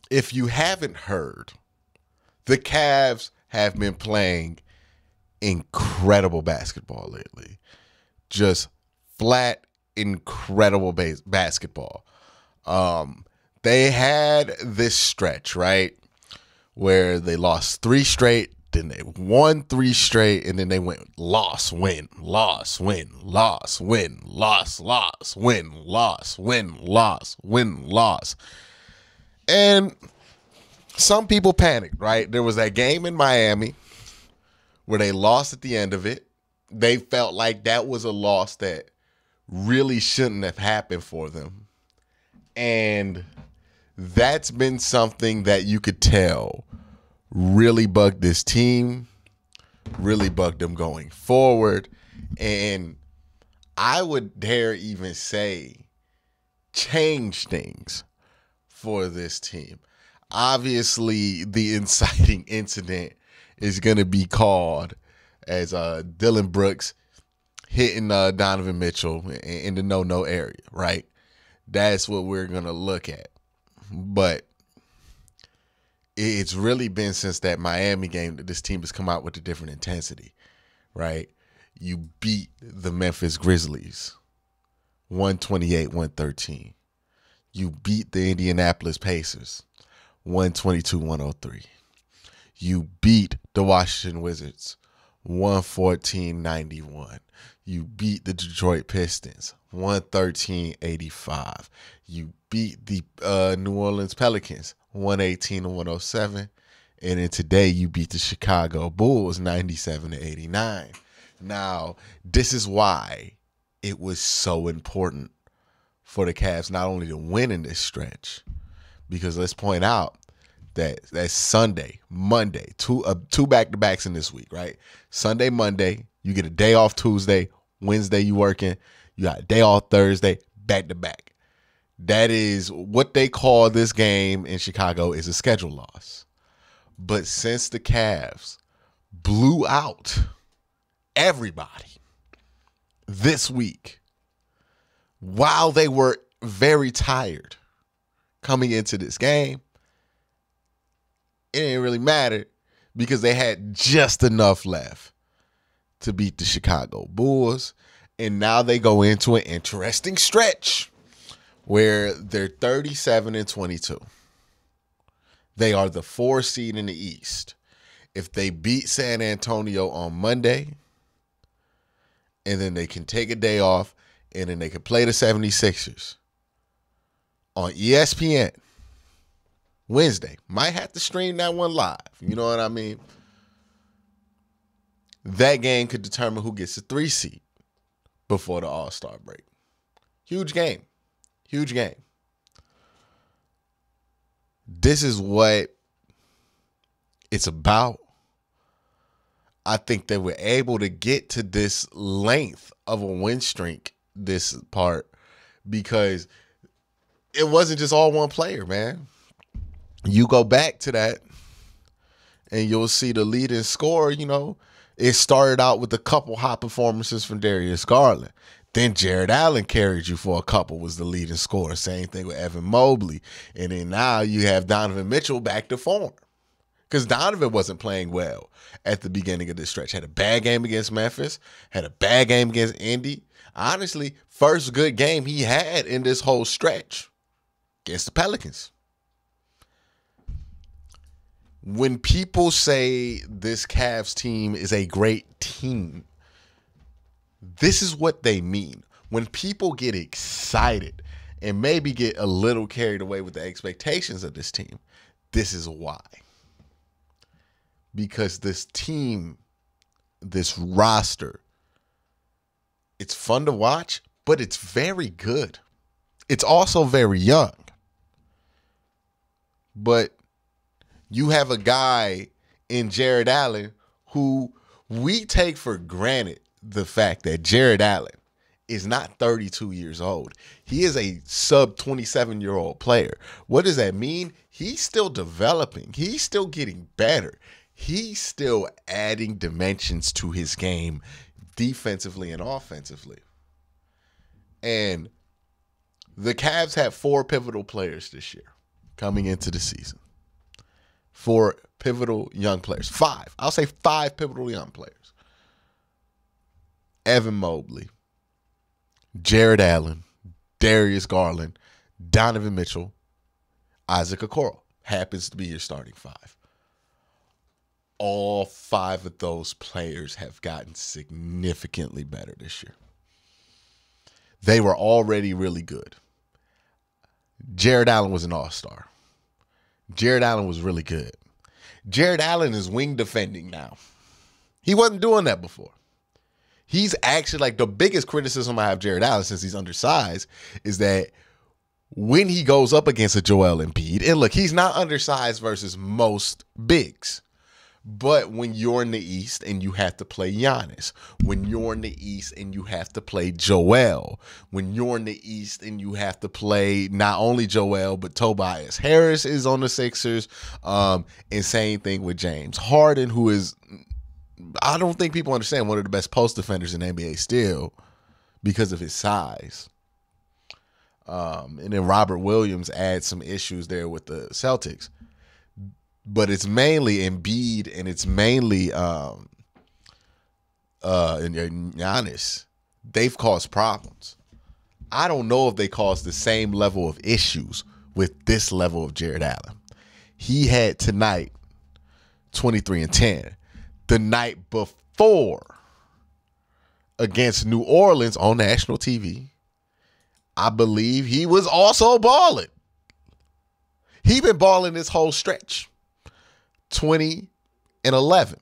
if you haven't heard, the Cavs have been playing incredible basketball lately. Just flat, incredible basketball. They had this stretch, right, where they lost 3 straight, then they won 3 straight, and then they went loss, win, loss, win, loss, win, loss, loss, win, loss, win, loss, win, loss. And some people panicked, right? There was that game in Miami where they lost at the end of it. They felt like that was a loss that really shouldn't have happened for them. And that's been something that you could tell really bugged this team, really bugged them going forward. And I would dare even say change things for this team. Obviously, the inciting incident is going to be called as Dylan Brooks hitting Donovan Mitchell in the no-no area, right? That's what we're going to look at. But it's really been since that Miami game that this team has come out with a different intensity, right? You beat the Memphis Grizzlies 128-113. You beat the Indianapolis Pacers 122-103. You beat the Washington Wizards 114-91. You beat the Detroit Pistons 113-85. You beat the New Orleans Pelicans 118-107. And then today you beat the Chicago Bulls 97-89. Now, this is why it was so important for the Cavs not only to win in this stretch, because let's point out that's Sunday, Monday, two back-to-backs in this week, right? Sunday, Monday, you get a day off Tuesday, Wednesday you working, you got a day off Thursday, back-to-back. That is what they call this game in Chicago is a schedule loss. But since the Cavs blew out everybody this week, while they were very tired coming into this game, it didn't really matter because they had just enough left to beat the Chicago Bulls. And now they go into an interesting stretch where they're 37-22. They are the 4 seed in the East. If they beat San Antonio on Monday, and then they can take a day off, and then they can play the 76ers on ESPN Wednesday. Might have to stream that one live. You know what I mean? That game could determine who gets the 3 seed before the All-Star break. Huge game. Huge game. This is what it's about. I think they were able to get to this length of a win streak, this part, because it wasn't just all one player, man. You go back to that and you'll see the leading scorer, it started out with a couple hot performances from Darius Garland. Then Jared Allen carried you for a couple, was the leading scorer. Same thing with Evan Mobley. And then now you have Donovan Mitchell back to form. Because Donovan wasn't playing well at the beginning of this stretch. Had a bad game against Memphis. Had a bad game against Indy. Honestly, first good game he had in this whole stretch against the Pelicans. When people say this Cavs team is a great team, this is what they mean. When people get excited and maybe get a little carried away with the expectations of this team, this is why. Because this team, this roster, it's fun to watch, but it's very good. It's also very young. But you have a guy in Jared Allen who we take for granted the fact that Jared Allen is not 32 years old. He is a sub 27-year-old player. What does that mean? He's still developing. He's still getting better. He's still adding dimensions to his game defensively and offensively. And the Cavs had 4 pivotal players this year. coming into the season. 4 pivotal young players. 5. I'll say 5 pivotal young players. Evan Mobley, Jared Allen, Darius Garland, Donovan Mitchell, Isaac Okoro happens to be your starting 5. All 5 of those players have gotten significantly better this year. They were already really good. Jared Allen was an all-star. Jared Allen was really good. Jared Allen is wing defending now. He wasn't doing that before. He's actually, like, the biggest criticism I have of Jared Allen, since he's undersized, is that when he goes up against a Joel Embiid, and look, he's not undersized versus most bigs, but when you're in the East and you have to play Giannis, when you're in the East and you have to play Joel, when you're in the East and you have to play not only Joel, but Tobias Harris is on the Sixers, and same thing with James Harden, who is, I don't think people understand, one of the best post defenders in the NBA still because of his size. And then Robert Williams adds some issues there with the Celtics. But it's mainly Embiid and it's mainly Giannis. They've caused problems. I don't know if they caused the same level of issues with this level of Jared Allen. He had tonight 23 and 10. The night before against New Orleans on national TV, I believe he was also balling. He been balling this whole stretch. 20 and 11.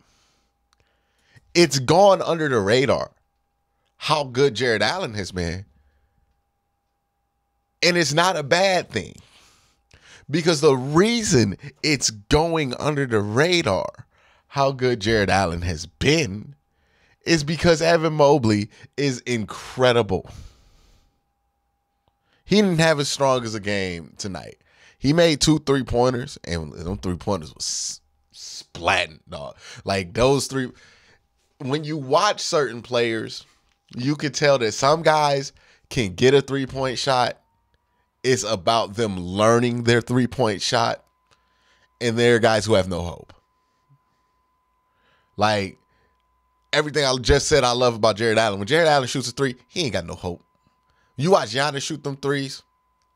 It's gone under the radar how good Jared Allen has been. And it's not a bad thing. Because the reason it's going under the radar how good Jared Allen has been is because Evan Mobley is incredible. He didn't have as strong as a game tonight. He made 2 3-pointers, and them 3-pointers was splatting, dog. Like, those 3, when you watch certain players, you can tell that some guys can get a 3-point shot. It's about them learning their 3-point shot, and there are guys who have no hope. Like, everything I just said I love about Jared Allen. When Jared Allen shoots a 3, he ain't got no hope. You watch Giannis shoot them 3s,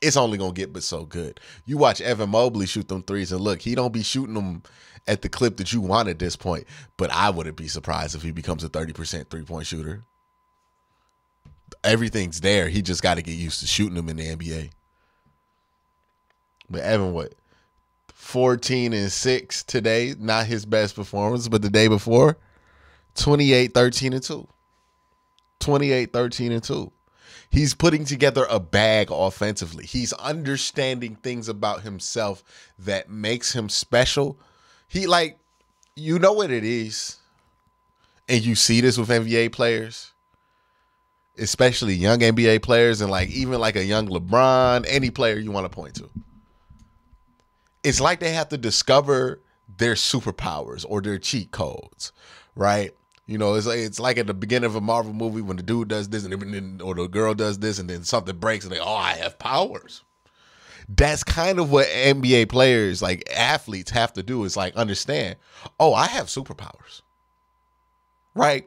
it's only going to get but so good. You watch Evan Mobley shoot them 3s, and look, he don't be shooting them at the clip that you want at this point, but I wouldn't be surprised if he becomes a 30% 3-point shooter. Everything's there. He just got to get used to shooting them in the NBA. But Evan, what? 14 and 6 today, not his best performance, but the day before, 28, 13 and 2. 28, 13 and 2. He's putting together a bag offensively. He's understanding things about himself that makes him special. He, like, you know what it is, and you see this with NBA players, especially young NBA players, and like even like a young LeBron, any player you want to point to. It's like they have to discover their superpowers or their cheat codes, right? You know, it's like at the beginning of a Marvel movie when the dude does this and then, or the girl does this and then something breaks and they, oh, I have powers. That's kind of what NBA players, like athletes, have to do, is like understand, oh, I have superpowers, right?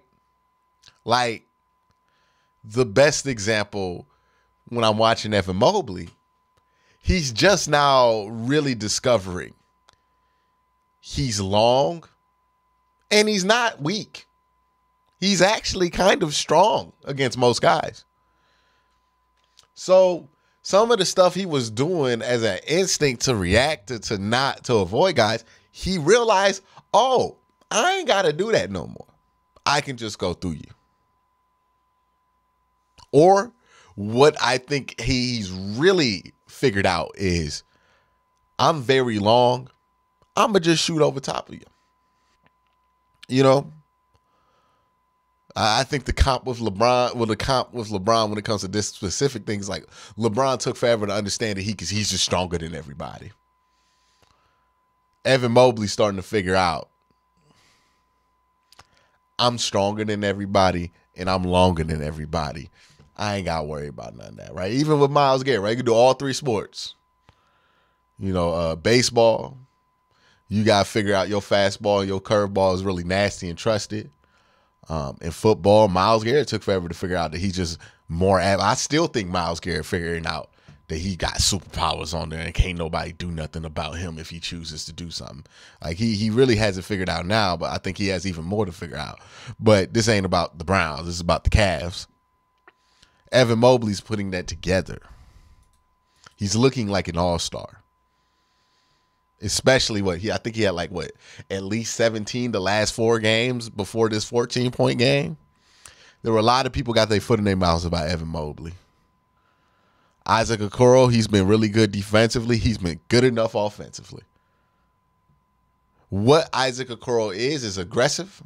Like, the best example when I'm watching Evan Mobley, he's just now really discovering he's long and he's not weak. He's actually kind of strong against most guys. So some of the stuff he was doing as an instinct to react to avoid guys, he realized, oh, I ain't got to do that no more. I can just go through you. Or what I think he's really figured out is, I'm very long. I'm going to just shoot over top of you. You know? I think the comp with LeBron, when it comes to this specific things, like LeBron took forever to understand that he's just stronger than everybody. Evan Mobley's starting to figure out, I'm stronger than everybody and I'm longer than everybody. I ain't got to worry about none of that, right? Even with Myles Garrett, right? You can do all 3 sports. Baseball, you got to figure out your fastball and your curveball is really nasty and trusted. In football, Myles Garrett took forever to figure out that he's just more. I still think Myles Garrett figuring out that he got superpowers on there and can't nobody do nothing about him if he chooses to do something. Like he really hasn't figured out now, but I think he has even more to figure out. But this ain't about the Browns. This is about the Cavs. Evan Mobley's putting that together. He's looking like an all-star. Especially I think he had at least 17 the last 4 games before this 14-point game. There were a lot of people got their foot in their mouths about Evan Mobley. Isaac Okoro, he's been really good defensively. He's been good enough offensively. What Isaac Okoro is aggressive.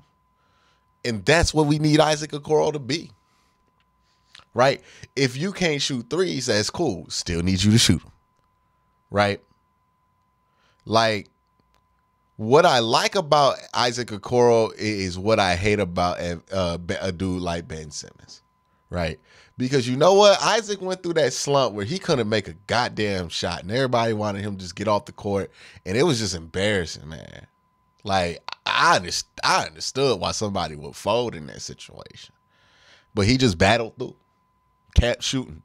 And that's what we need Isaac Okoro to be. Right? If you can't shoot threes, that's cool. Still need you to shoot them. Right? Like, what I like about Isaac Okoro is what I hate about a dude like Ben Simmons. Right? Because you know what? Isaac went through that slump where he couldn't make a goddamn shot, and everybody wanted him to just get off the court, and it was just embarrassing, man. Like, I understood why somebody would fold in that situation. But he just battled through, kept shooting,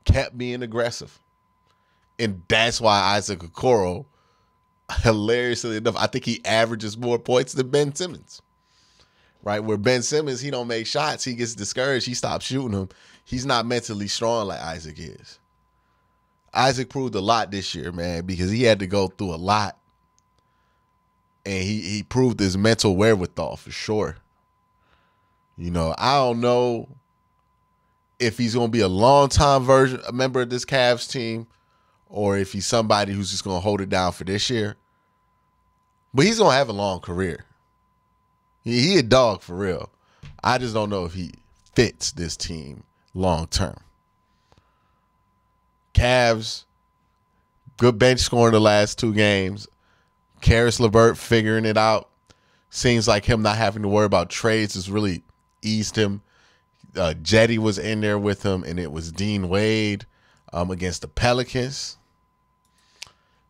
kept being aggressive. And that's why Isaac Okoro, hilariously enough, I think he averages more points than Ben Simmons. Right, where Ben Simmons, he don't make shots. He gets discouraged. He stops shooting them. He's not mentally strong like Isaac is. Isaac proved a lot this year, man, because he had to go through a lot. And he proved his mental wherewithal for sure. I don't know if he's going to be a long-time a member of this Cavs team, or if he's somebody who's just going to hold it down for this year. But he's going to have a long career. He a dog for real. I just don't know if he fits this team long term. Cavs, good bench score in the last 2 games. Karis LeVert figuring it out. Seems like him not having to worry about trades has really eased him. Jetty was in there with him, and it was Dean Wade against the Pelicans.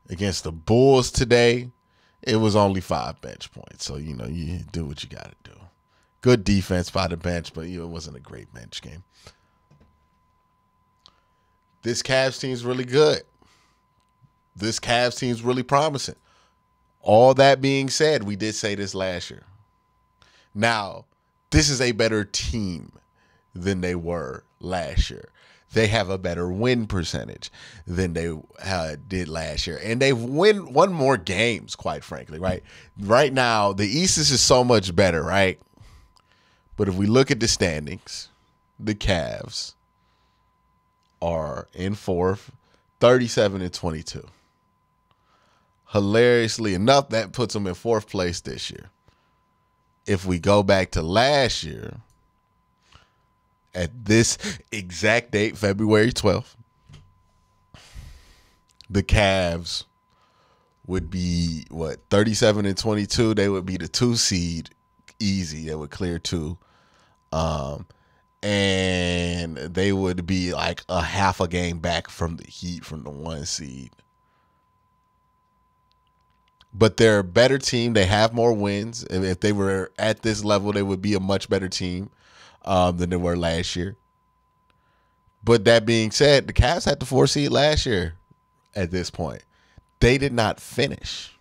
Against the Bulls today, it was only 5 bench points. So, you do what you got to do. Good defense by the bench, but it wasn't a great bench game. This Cavs team's really good. This Cavs team's really promising. All that being said, we did say this last year. Now, this is a better team than they were last year. They have a better win percentage than they did last year. And they've won more games, quite frankly, right? Right now, the East is just so much better, right? But if we look at the standings, the Cavs are in 4th, 37-22. Hilariously enough, that puts them in 4th place this year. If we go back to last year, at this exact date, February 12th, the Cavs would be, 37-22. They would be the 2 seed, easy. They would clear 2. And they would be like a half a game back from the Heat, from the 1 seed. But they're a better team. They have more wins. If they were at this level, they would be a much better team than they were last year. But that being said, the Cavs had the 4 seed last year at this point. They did not finish.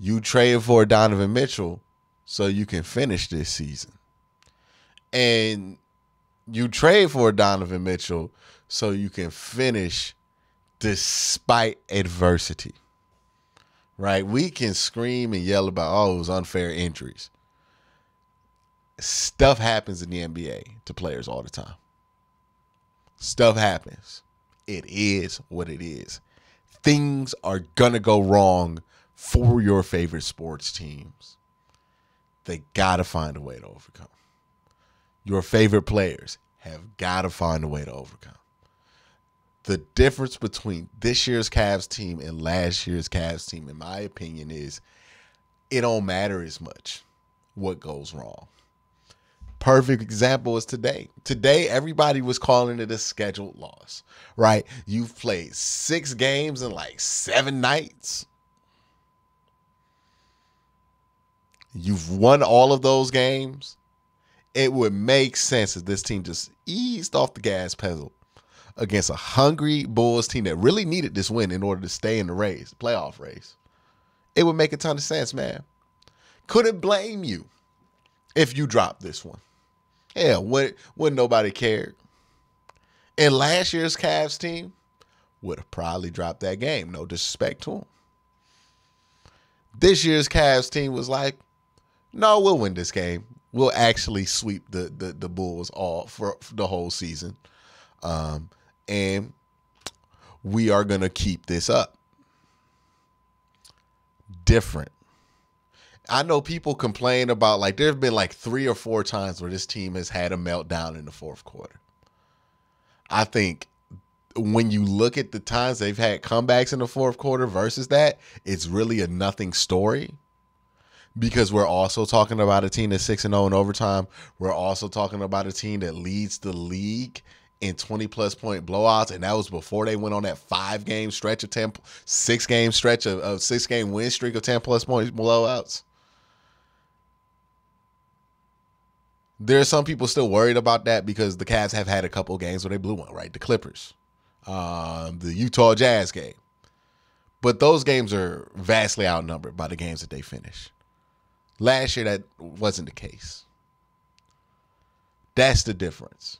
You traded for Donovan Mitchell so you can finish this season. And you trade for Donovan Mitchell so you can finish despite adversity. Right? We can scream and yell about, it was unfair injuries. Stuff happens in the NBA to players all the time. Stuff happens. It is what it is. Things are going to go wrong for your favorite sports teams. They got to find a way to overcome. Your favorite players have got to find a way to overcome. The difference between this year's Cavs team and last year's Cavs team, in my opinion, is it don't matter as much what goes wrong. Perfect example is today. Today, everybody was calling it a scheduled loss, right? You've played 6 games in like 7 nights. You've won all of those games. It would make sense if this team just eased off the gas pedal against a hungry Bulls team that really needed this win in order to stay in the race, playoff race. It would make a ton of sense, man. Couldn't blame you if you dropped this one. Yeah, when nobody cared. And last year's Cavs team would have probably dropped that game. No disrespect to them. This year's Cavs team was like, no, we'll win this game. We'll actually sweep the Bulls all for the whole season. And we are going to keep this up. Different. I know people complain about, like, there have been like 3 or 4 times where this team has had a meltdown in the fourth quarter. I think when you look at the times they've had comebacks in the fourth quarter versus that, it's really a nothing story. Because we're also talking about a team that's 6-0 in overtime. We're also talking about a team that leads the league in 20-plus point blowouts, and that was before they went on that 6-game stretch of 6-game win streak of 10-plus point blowouts. There are some people still worried about that because the Cavs have had a couple of games where they blew one, right? The Clippers, the Utah Jazz game. But those games are vastly outnumbered by the games that they finish. Last year, that wasn't the case. That's the difference.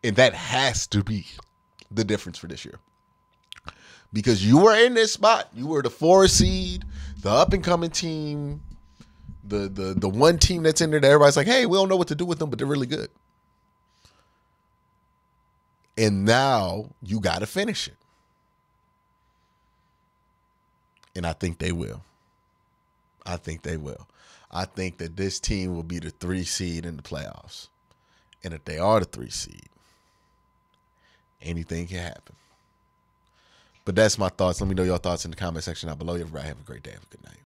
And that has to be the difference for this year. Because you were in this spot. You were the 4 seed, the up-and-coming team, the one team that's in there that everybody's like, hey, we don't know what to do with them, but they're really good. And now you got to finish it. And I think they will. I think they will. I think that this team will be the 3 seed in the playoffs. And if they are the 3 seed, anything can happen. But that's my thoughts. Let me know your thoughts in the comment section down below. Everybody have a great day. Have a good night.